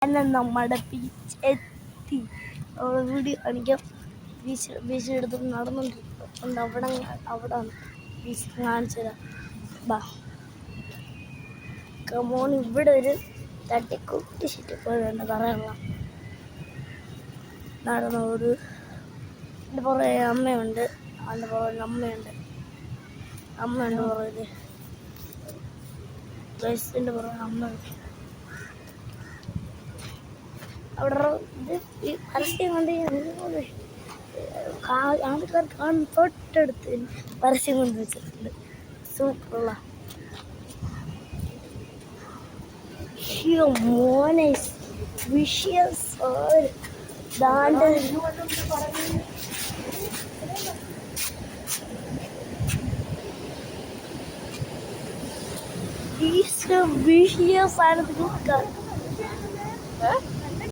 എന്നാൽ നമ്മുടെ ബീച്ച് എത്തി. വീഡിയോ കാണിക്കാം. ബീച്ചിനടുത്ത് നടന്നുകൊണ്ടിരിക്കുന്നുണ്ട്. അവിടെ ബീച്ച് കാണിച്ചു തരാം. ബാ കമോൺ. ഇവിടെ ഒരു തട്ടിക്കൂട്ടി ഷിറ്റിപ്പോഴുണ്ട് പറയാനുള്ള. നടന്നോട് എൻ്റെ പുറകെ അമ്മയുണ്ട്. അതിൻ്റെ പുറകെ അമ്മയുണ്ട് പുറകെ ബസ്സിൻ്റെ പുറകെ അമ്മയുണ്ട്. അവിടെ ഇത് ഈ പരസ്യം കൊണ്ട് ആൾക്കാർ കാണും. തൊട്ടടുത്ത് പരസ്യം കൊണ്ട് വെച്ചിട്ടുണ്ട്. സൂപ്പറുള്ള മോനെ വിഷ്യസ് ദാണ്ട് വിഷ്യസ് ആണ്.